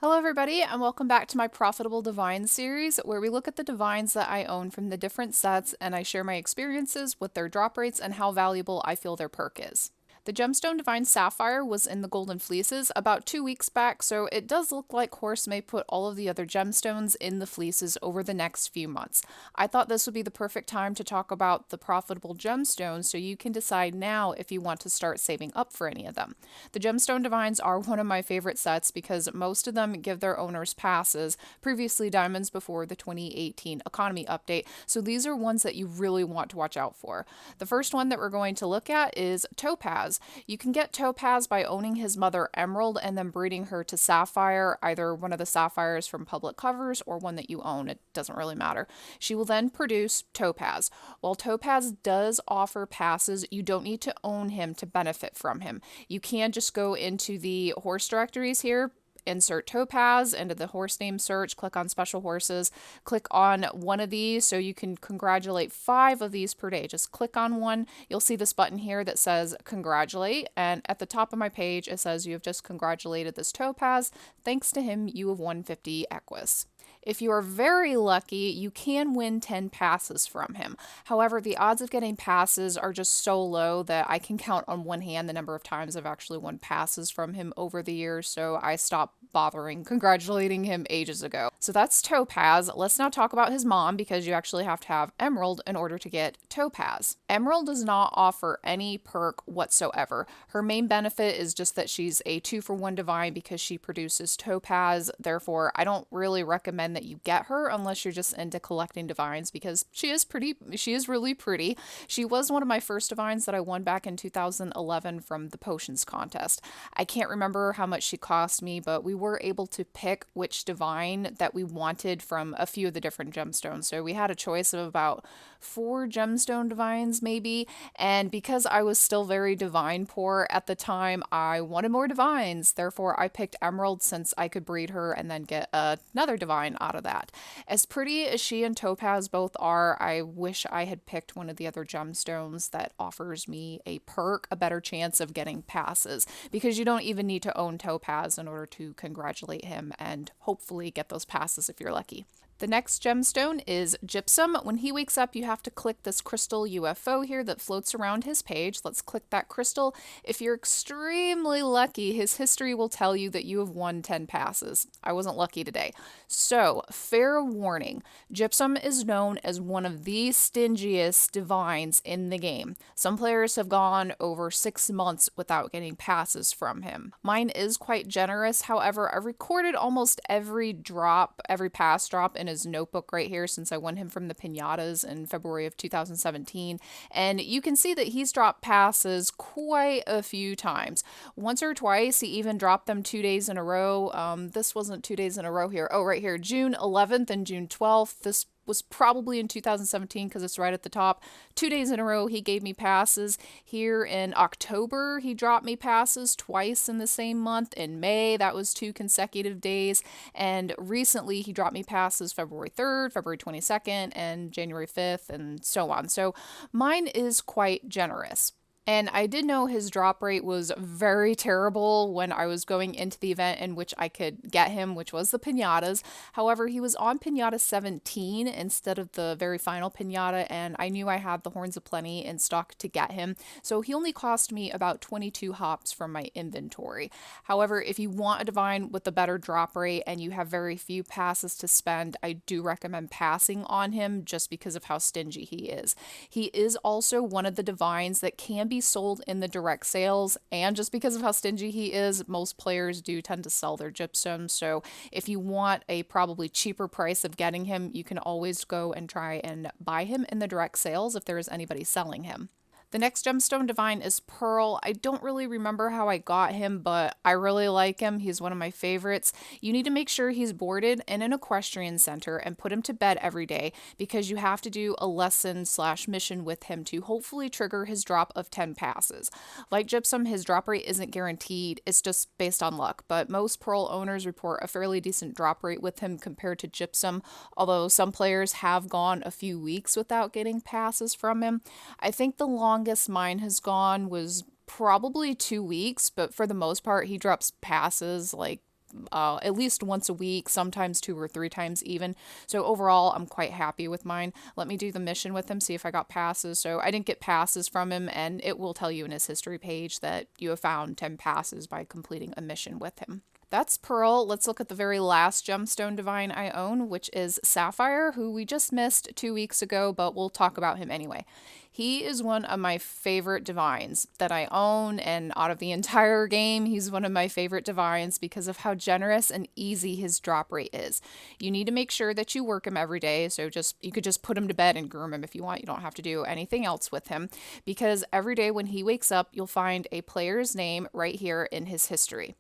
Hello, everybody, and welcome back to my Profitable Divine series, where we look at the divines that I own from the different sets and I share my experiences with their drop rates and how valuable I feel their perk is. The Gemstone Divine Sapphire was in the Golden Fleeces about 2 weeks back, so it does look like Howrse may put all of the other gemstones in the fleeces over the next few months. I thought this would be the perfect time to talk about the profitable gemstones so you can decide now if you want to start saving up for any of them. The Gemstone Divines are one of my favorite sets because most of them give their owners passes, previously diamonds before the 2018 economy update, so these are ones that you really want to watch out for. The first one that we're going to look at is Topaz. You can get Topaz by owning his mother Emerald and then breeding her to Sapphire, either one of the Sapphires from public covers or one that you own. It doesn't really matter. She will then produce Topaz. While Topaz does offer passes, you don't need to own him to benefit from him. You can just go into the Howrse directories here, insert Topaz into the Howrse name search, click on special horses, click on one of these so you can congratulate 5 of these per day. Just click on one. You'll see this button here that says congratulate, and at the top of my page it says you have just congratulated this Topaz. Thanks to him, you have won 50 Equus. If you are very lucky, you can win 10 passes from him. However, the odds of getting passes are just so low that I can count on one hand the number of times I've actually won passes from him over the years, so I stopped bothering congratulating him ages ago. So that's Topaz. Let's now talk about his mom, because you actually have to have Emerald in order to get Topaz. Emerald does not offer any perk whatsoever. Her main benefit is just that she's a 2-for-1 divine because she produces Topaz. Therefore, I don't really recommend that you get her unless you're just into collecting divines, because she is really pretty. She was one of my first divines that I won back in 2011 from the potions contest. I can't remember how much she cost me, but we were able to pick which divine that we wanted from a few of the different gemstones. So we had a choice of about 4 gemstone divines maybe, and because I was still very divine poor at the time, I wanted more divines. Therefore, I picked Emerald since I could breed her and then get another divine out of that. As pretty as she and Topaz both are, I wish I had picked one of the other gemstones that offers me a perk, a better chance of getting passes, because you don't even need to own Topaz in order to congratulate him and hopefully get those passes if you're lucky. The next gemstone is Gypsum. When he wakes up, you have to click this crystal UFO here that floats around his page. Let's click that crystal. If you're extremely lucky, his history will tell you that you have won 10 passes. I wasn't lucky today. So, fair warning, Gypsum is known as one of the stingiest divines in the game. Some players have gone over 6 months without getting passes from him. Mine is quite generous. However, I recorded almost every pass drop in his notebook right here since I won him from the pinatas in February of 2017, and you can see that he's dropped passes quite a few times. Once or twice he even dropped them 2 days in a row. This wasn't 2 days in a row here. Oh, right here, June 11th and June 12th. This was probably in 2017 because it's right at the top. 2 days in a row he gave me passes. Here in October he dropped me passes twice in the same month. In May that was 2 consecutive days, and recently he dropped me passes February 3rd, February 22nd, and January 5th, and so on. So mine is quite generous. And I did know his drop rate was very terrible when I was going into the event in which I could get him, which was the pinatas. However, he was on pinata 17 instead of the very final pinata, and I knew I had the Horns of Plenty in stock to get him. So he only cost me about 22 hops from my inventory. However, if you want a divine with a better drop rate and you have very few passes to spend, I do recommend passing on him just because of how stingy he is. He is also one of the divines that can be sold in the direct sales, and just because of how stingy he is, most players do tend to sell their gypsum. So if you want a probably cheaper price of getting him, you can always go and try and buy him in the direct sales if there is anybody selling him. The next gemstone divine is Pearl. I don't really remember how I got him, but I really like him. He's one of my favorites. You need to make sure he's boarded in an equestrian center and put him to bed every day, because you have to do a lesson/mission with him to hopefully trigger his drop of 10 passes. Like Gypsum, his drop rate isn't guaranteed. It's just based on luck, but most Pearl owners report a fairly decent drop rate with him compared to Gypsum, although some players have gone a few weeks without getting passes from him. I think the longest mine has gone was probably 2 weeks, but for the most part, he drops passes like at least once a week, sometimes 2 or 3 times even. So overall, I'm quite happy with mine. Let me do the mission with him, see if I got passes. So I didn't get passes from him, and it will tell you in his history page that you have found 10 passes by completing a mission with him. That's Pearl. Let's look at the very last Gemstone Divine I own, which is Sapphire, who we just missed 2 weeks ago, but we'll talk about him anyway. He is one of my favorite divines that I own, and out of the entire game, he's one of my favorite divines because of how generous and easy his drop rate is. You need to make sure that you work him every day, so you could just put him to bed and groom him if you want. You don't have to do anything else with him, because every day when he wakes up, you'll find a player's name right here in his history.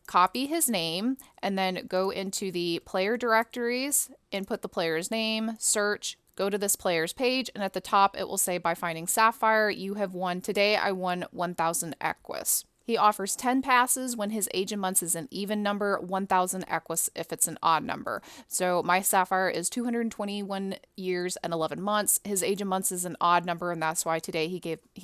Copy his name and then go into the player directories, input the player's name, search, go to this player's page, and at the top it will say by finding Sapphire, you have won. Today I won 1,000 Equus. He offers 10 passes when his age in months is an even number, 1,000 Equus if it's an odd number. So my Sapphire is 221 years and 11 months. His age in months is an odd number, and that's why today he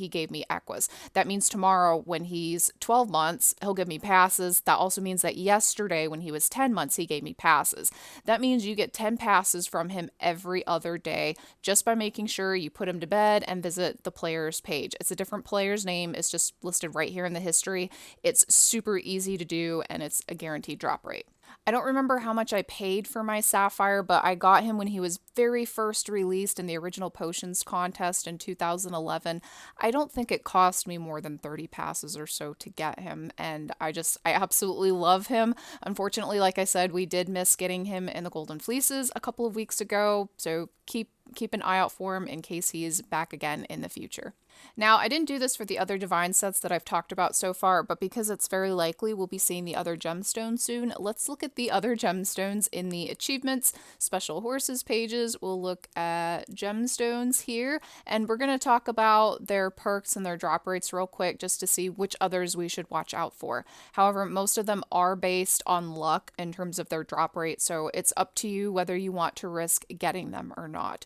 gave me Equus. That means tomorrow when he's 12 months, he'll give me passes. That also means that yesterday when he was 10 months, he gave me passes. That means you get 10 passes from him every other day just by making sure you put him to bed and visit the player's page. It's a different player's name. It's just listed right here in the history. It's super easy to do, and it's a guaranteed drop rate. I don't remember how much I paid for my Sapphire, but I got him when he was very first released in the original Potions contest in 2011. I don't think it cost me more than 30 passes or so to get him, and I absolutely love him. Unfortunately, like I said, we did miss getting him in the Golden Fleeces a couple of weeks ago, so keep an eye out for him in case he is back again in the future. Now, I didn't do this for the other divine sets that I've talked about so far, but because it's very likely we'll be seeing the other gemstones soon, let's look at the other gemstones in the achievements, special horses pages. We'll look at gemstones here, and we're going to talk about their perks and their drop rates real quick just to see which others we should watch out for. However, most of them are based on luck in terms of their drop rate, so it's up to you whether you want to risk getting them or not.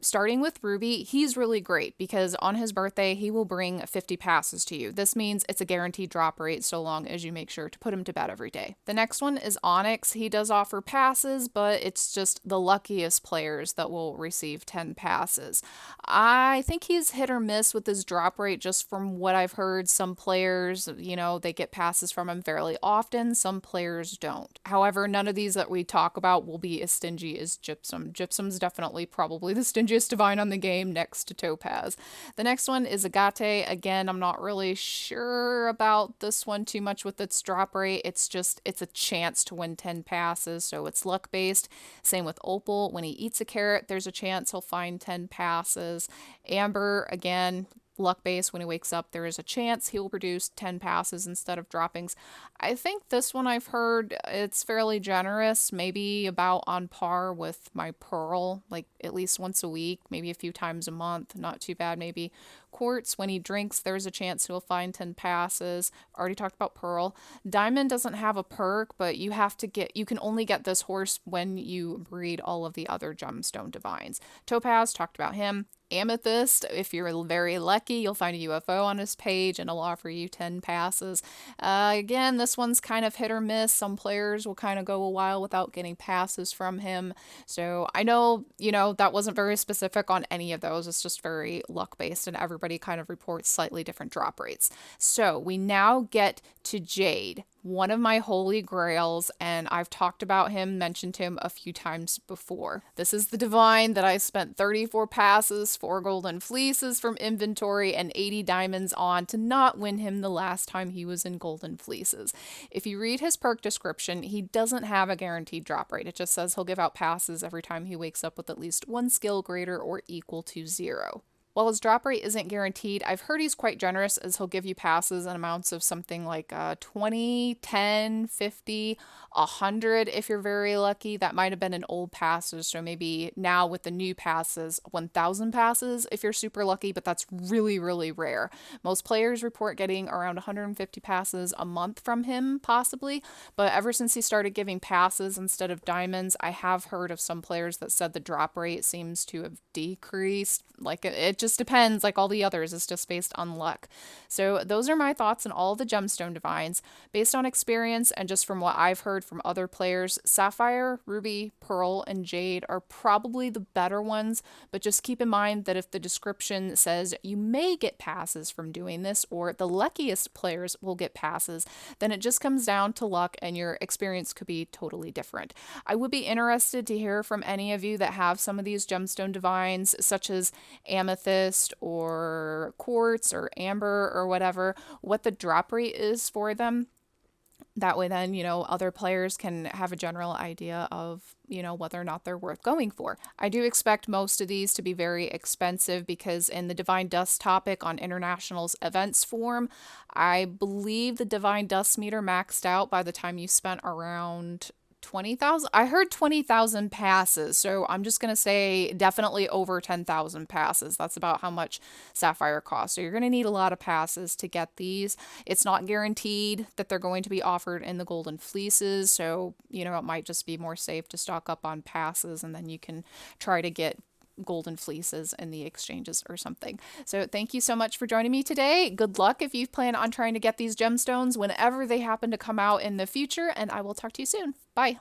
Starting with Ruby, he's really great because on his birthday, he will bring 50 passes to you. This means it's a guaranteed drop rate so long as you make sure to put him to bed every day. The next one is Onyx. He does offer passes, but it's just the luckiest players that will receive 10 passes. I think he's hit or miss with his drop rate just from what I've heard. Some players, they get passes from him fairly often. Some players don't. However, none of these that we talk about will be as stingy as Gypsum. Gypsum's definitely probably the stingiest divine on the game next to Topaz. The next one is Agate. Again, I'm not really sure about this one too much with its drop rate. It's a chance to win 10 passes, so it's luck based. Same with Opal. When he eats a carrot, there's a chance he'll find 10 passes. Amber, again, luck base. When he wakes up, there is a chance he will produce 10 passes instead of droppings. I think this one I've heard it's fairly generous, maybe about on par with my Pearl, like at least once a week, maybe a few times a month, not too bad maybe. Quartz, when he drinks, there's a chance he'll find 10 passes. Already talked about Pearl. Diamond doesn't have a perk, but you can only get this horse when you breed all of the other gemstone divines. Topaz, talked about him. Amethyst, if you're very lucky, you'll find a UFO on his page and it'll offer you 10 passes. Again, this one's kind of hit or miss. Some players will kind of go a while without getting passes from him. So I know, that wasn't very specific on any of those. It's just very luck based and everybody kind of reports slightly different drop rates. So we now get to Jade, one of my holy grails, and I've talked about him, mentioned him a few times before. This is the divine that I spent 34 passes, 4 golden fleeces from inventory, and 80 diamonds on to not win him the last time he was in golden fleeces. If you read his perk description, he doesn't have a guaranteed drop rate. It just says he'll give out passes every time he wakes up with at least 1 skill greater or equal to 0. While his drop rate isn't guaranteed, I've heard he's quite generous as he'll give you passes in amounts of something like 20, 10, 50, 100 if you're very lucky. That might have been an old passes, so maybe now with the new passes, 1,000 passes if you're super lucky, but that's really, really rare. Most players report getting around 150 passes a month from him, possibly, but ever since he started giving passes instead of diamonds, I have heard of some players that said the drop rate seems to have decreased. Like it just depends, like all the others, it's just based on luck. So those are my thoughts on all the Gemstone Divines. Based on experience and just from what I've heard from other players, Sapphire, Ruby, Pearl, and Jade are probably the better ones, but just keep in mind that if the description says you may get passes from doing this, or the luckiest players will get passes, then it just comes down to luck and your experience could be totally different. I would be interested to hear from any of you that have some of these Gemstone Divines, such as Amethyst or Quartz or Amber or whatever, what the drop rate is for them. That way then, other players can have a general idea of, whether or not they're worth going for. I do expect most of these to be very expensive because in the Divine Dust topic on International's events form, I believe the Divine Dust meter maxed out by the time you spent around 20,000. I heard 20,000 passes, so I'm just going to say definitely over 10,000 passes. That's about how much Sapphire costs. So you're going to need a lot of passes to get these. It's not guaranteed that they're going to be offered in the Golden Fleeces, so, it might just be more safe to stock up on passes and then you can try to get Golden Fleeces in the exchanges or something. So thank you so much for joining me today. Good luck if you plan on trying to get these gemstones whenever they happen to come out in the future, and I will talk to you soon. Bye.